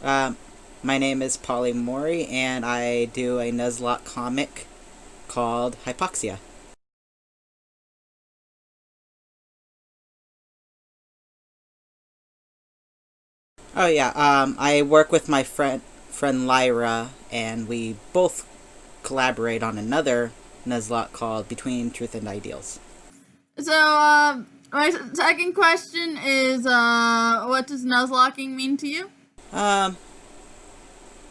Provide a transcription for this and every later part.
Um, my name is Polymori, and I do a Nuzlocke comic called Hypoxia. Oh yeah, I work with my friend Lyra, and we both collaborate on another Nuzlocke called Between Truth and Ideals. So, my second question is, what does nuzlocking mean to you? Um,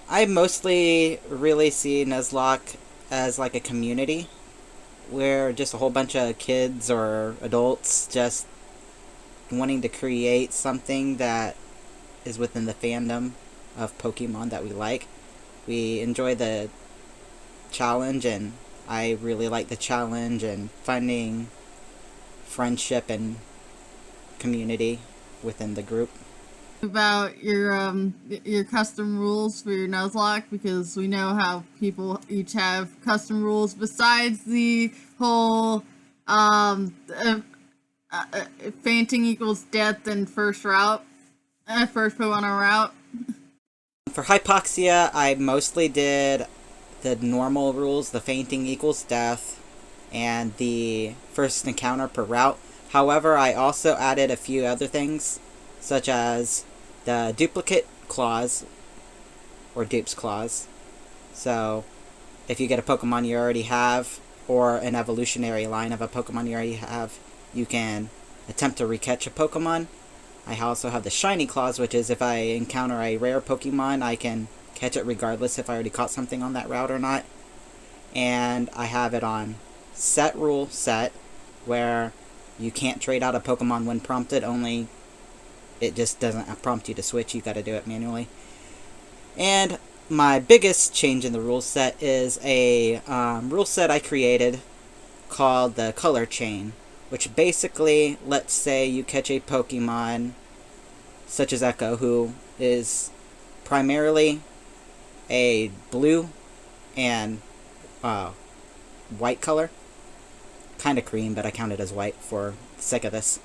I mostly really see Nuzlocke as like a community where just a whole bunch of kids or adults just wanting to create something that is within the fandom of Pokemon that we like. We enjoy the challenge, and I really like the challenge and finding friendship and community within the group. About your custom rules for your nuzlocke, because we know how people each have custom rules besides the whole um uh, fainting equals death and first route, first Pokemon on route. For Hypoxia, I mostly did the normal rules, the fainting equals death, and the first encounter per route. However, I also added a few other things, such as the duplicate clause, or dupe's clause. So, if you get a Pokemon you already have, or an evolutionary line of a Pokemon you already have, you can attempt to recatch a Pokemon. I also have the shiny clause, which is if I encounter a rare Pokemon, I can catch it regardless if I already caught something on that route or not. And I have it on set rule set, where you can't trade out a Pokemon when prompted, only it just doesn't prompt you to switch, you gotta do it manually. And my biggest change in the rule set is a rule set I created called the color chain, which basically, let's say you catch a Pokemon such as Echo, who is primarily a blue and white color. Kind of cream, but I count it as white for the sake of this.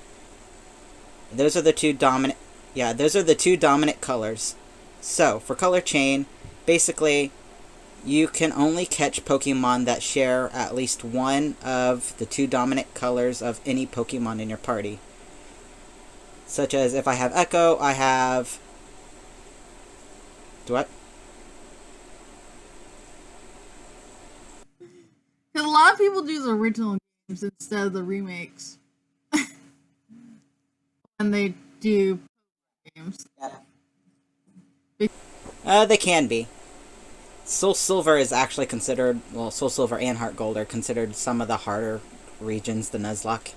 Those are the two dominant. Yeah, those are the two dominant colors. So for color chain, basically, you can only catch Pokemon that share at least one of the two dominant colors of any Pokemon in your party. Such as if I have Echo, I have. What? Because a lot of people do the original games instead of the remakes, and they do games. They can be. Soul Silver is actually considered, well, Soul Silver and Heart Gold are considered some of the harder regions, the Nuzlocke.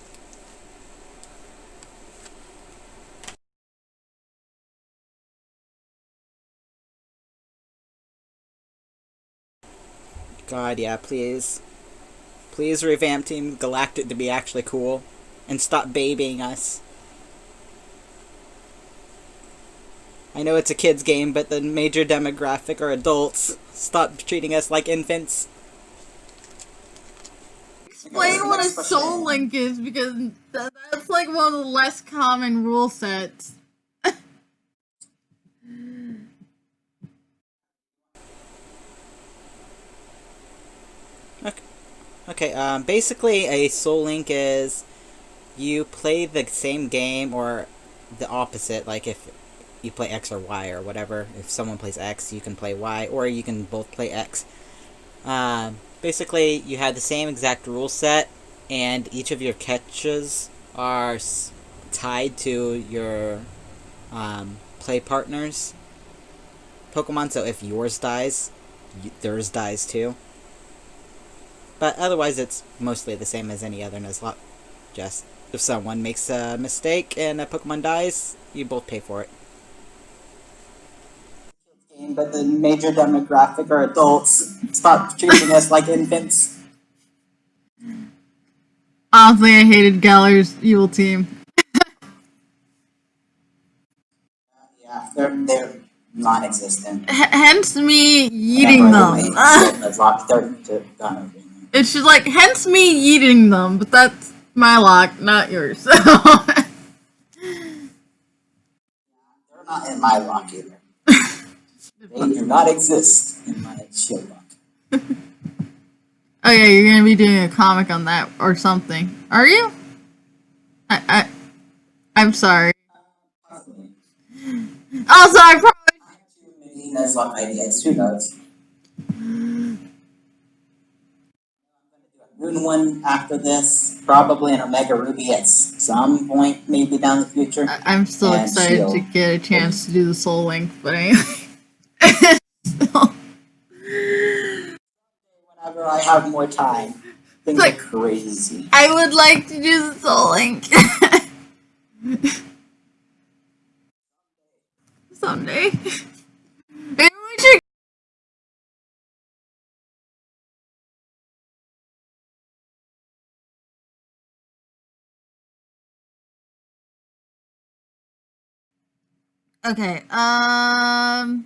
God, yeah, please. Please revamp Team Galactic to be actually cool. And stop babying us. I know it's a kid's game, but the major demographic are adults. Stop treating us like infants. Explain what a soul link is, because that's like one of the less common rule sets. Okay, basically a Soul Link is you play the same game or the opposite, like if you play X or Y or whatever. If someone plays X, you can play Y, or you can both play X. Basically, you have the same exact rule set, and each of your catches are tied to your play partner's Pokemon. So if yours dies, theirs dies too. But otherwise, it's mostly the same as any other Nuzlocke. Just if someone makes a mistake and a Pokemon dies, you both pay for it. But the major demographic are adults. Stop treating us like infants. Honestly, I hated Galler's evil team. Yeah, they're non-existent. Hence me eating them. It's just like, hence me eating them, but that's my lock, not yours. So. They're not in my lock either. They do not exist in my shield book. Oh yeah, you're gonna be doing a comic on that or something. Are you? I, I I'm sorry. Possibly. Also, I probably. I have too many Nuzlocke ideas. Who knows? Rune one after this, probably an Omega Ruby at some point, maybe down the future. I'm still And excited to Shield. get a chance to do the Soul Link, but anyway. So, Whenever I have more time, things like, are crazy. I would like to do the Soul Link someday. Maybe we should. Okay. I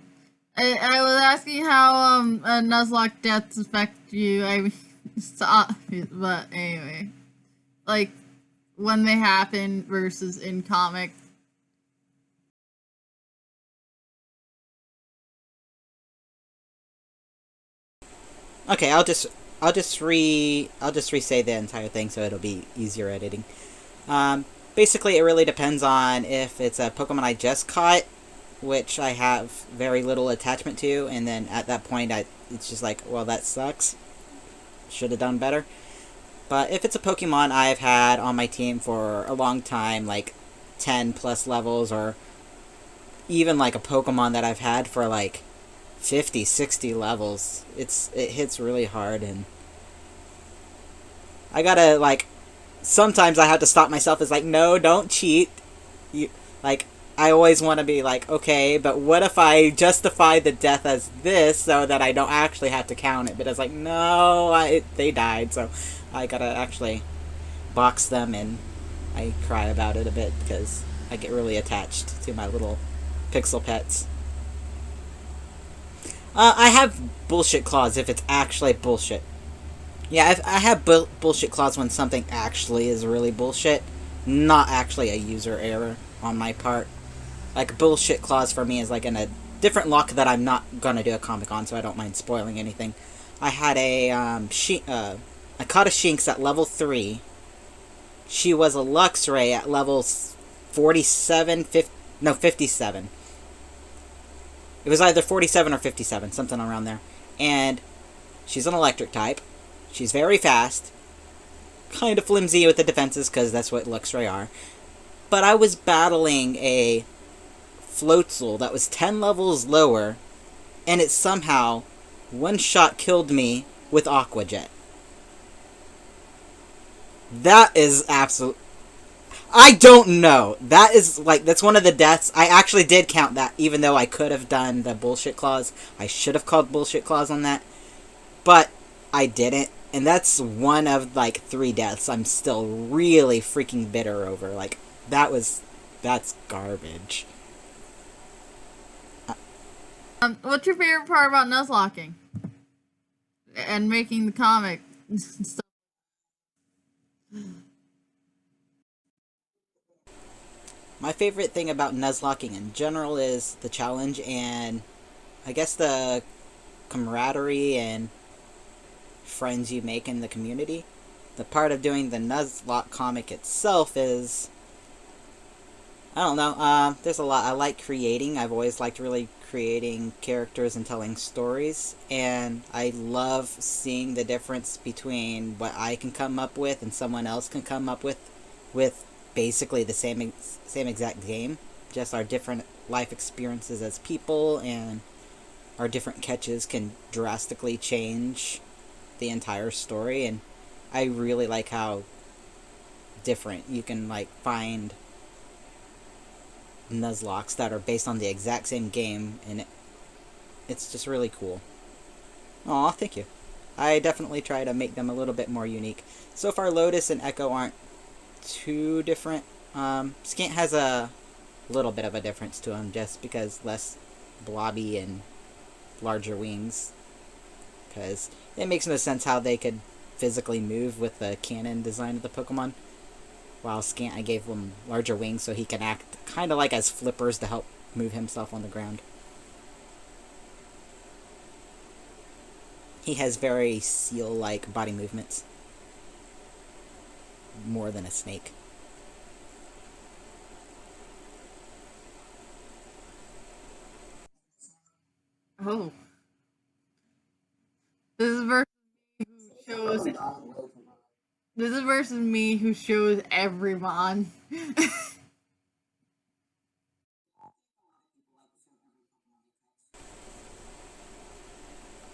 was asking how Nuzlocke deaths affect you. I mean, stop. But anyway, like when they happen versus in comics. Okay, I'll just re-say the entire thing so it'll be easier editing. Basically, it really depends on if it's a Pokemon I just caught, which I have very little attachment to, and then at that point, it's just like, well, that sucks. Should have done better. But if it's a Pokemon I've had on my team for a long time, like 10 plus levels, or even like a Pokemon that I've had for like 50, 60 levels, it hits really hard, and I gotta, like, sometimes I have to stop myself. It's like, no, don't cheat. You, like, I always want to be like, okay, but what if I justify the death as this so that I don't actually have to count it? But it's like, no, they died, so I gotta actually box them, and I cry about it a bit because I get really attached to my little pixel pets. I have bullshit clause if it's actually bullshit. Yeah, I have bullshit clause when something actually is really bullshit, not actually a user error on my part. Like, bullshit clause for me is like in a different luck that I'm not gonna do a comic on, so I don't mind spoiling anything. I had I caught a Shinx at level 3. She was a Luxray at level 47, 57. It was either 47 or 57, something around there. And she's an electric type. She's very fast. Kind of flimsy with the defenses, because that's what Luxray are. But I was battling a Floatzel that was 10 levels lower, and it somehow one-shot killed me with Aqua Jet. That is absolute... I don't know. That is, like, that's one of the deaths. I actually did count that, even though I could have done the bullshit clause. I should have called bullshit clause on that. But I didn't. And that's one of, like, 3 deaths I'm still really freaking bitter over. Like, that's garbage. What's your favorite part about Nuzlocking and making the comic stuff? My favorite thing about Nuzlocking in general is the challenge and, I guess, the camaraderie and friends you make in the community. The part of doing the Nuzlocke comic itself is, I don't know, there's a lot. I like creating. I've always liked really creating characters and telling stories, and I love seeing the difference between what I can come up with and someone else can come up with basically the same exact game, just our different life experiences as people, and our different catches can drastically change the entire story. And I really like how different you can, like, find Nuzlockes that are based on the exact same game, and it's just really cool. Aw, thank you. I definitely try to make them a little bit more unique. So far, Lotus and Echo aren't too different. Scant has a little bit of a difference to him, just because less blobby and larger wings. Because it makes no sense how they could physically move with the cannon design of the Pokemon. While Scant, I gave him larger wings so he can act kind of like as flippers to help move himself on the ground. He has very seal-like body movements, more than a snake. Oh, this is versus shows. This is versus me who shows every mon.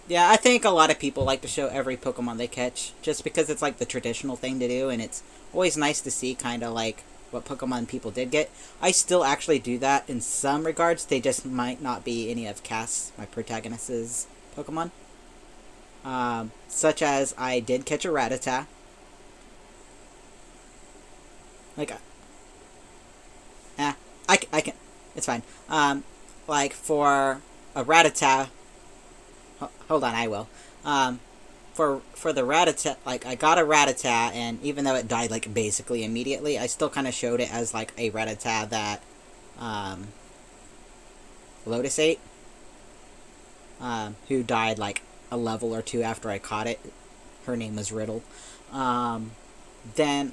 Yeah, I think a lot of people like to show every Pokemon they catch, just because it's like the traditional thing to do, and it's always nice to see kind of like what Pokemon people did get. I still actually do that in some regards. They just might not be any of Cass, my protagonist's Pokemon. Such as I did catch a Rattata. Like, I can, it's fine. Like for a Rattata, hold on, I will. Um, for the Rattata, like I got a Rattata, and even though it died like basically immediately, I still kind of showed it as like a Rattata that um, Lotus ate, who died like a level or two after I caught it. Her name was Riddle. Um, then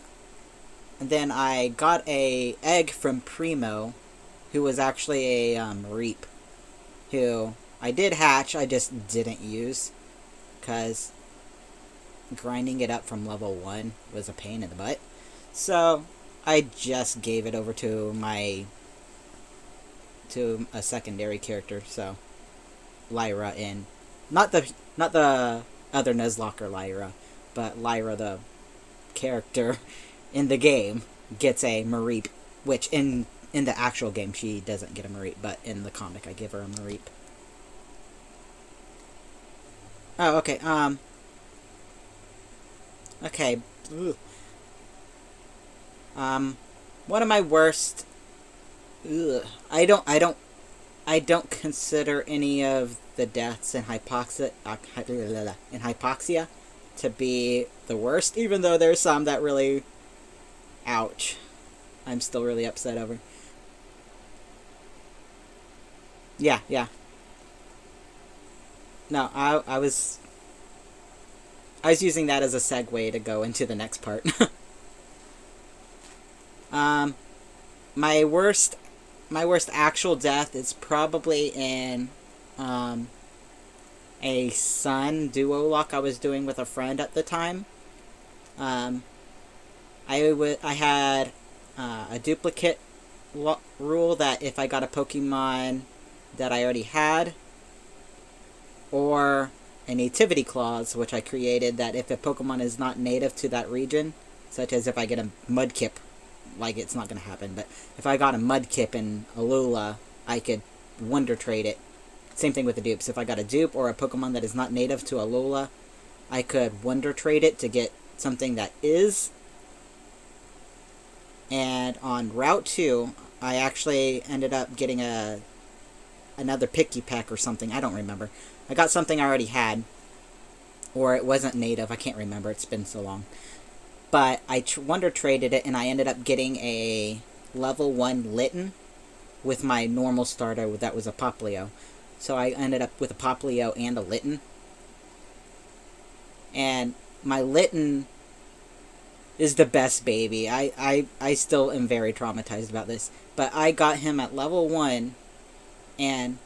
then I got a egg from Primo, who was actually a Reap, who I did hatch. I just didn't use because grinding it up from level 1 was a pain in the butt. So I just gave it over to a secondary character, so Lyra in not the other Nuzlocke Lyra, but Lyra the character in the game gets a Mareep, which in the actual game she doesn't get a Mareep, but in the comic I give her a Mareep. Oh, okay. Okay. Ugh. Um, one of my worst. Ugh, I don't consider any of the deaths in hypoxia to be the worst, even though there's some that really, ouch. I'm still really upset over. Yeah, yeah. No, I was using that as a segue to go into the next part. um, my worst my worst actual death is probably in um, a Sun duo lock I was doing with a friend at the time. Um, I had a duplicate rule that if I got a Pokemon that I already had, or a nativity clause, which I created that if a Pokemon is not native to that region, such as if I get a Mudkip, like it's not going to happen, but if I got a Mudkip in Alola, I could Wonder Trade it. Same thing with the dupes. If I got a dupe or a Pokemon that is not native to Alola, I could Wonder Trade it to get something that is. And on Route 2, I actually ended up getting another Picky Peck or something. I don't remember. I got something I already had, or it wasn't native. I can't remember. It's been so long. But I Wonder Traded it, and I ended up getting a level 1 Litten with my normal starter that was a Poplio. So I ended up with a Poplio and a Litten. And my Litten is the best baby. I still am very traumatized about this. But I got him at level 1, and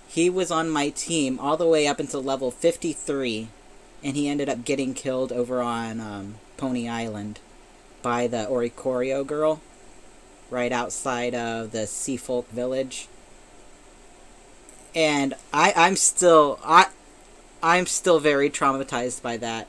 he was on my team all the way up until level 53, and he ended up getting killed over on Pony Island by the Oricorio girl, right outside of the Seafolk village. And I'm still very traumatized by that.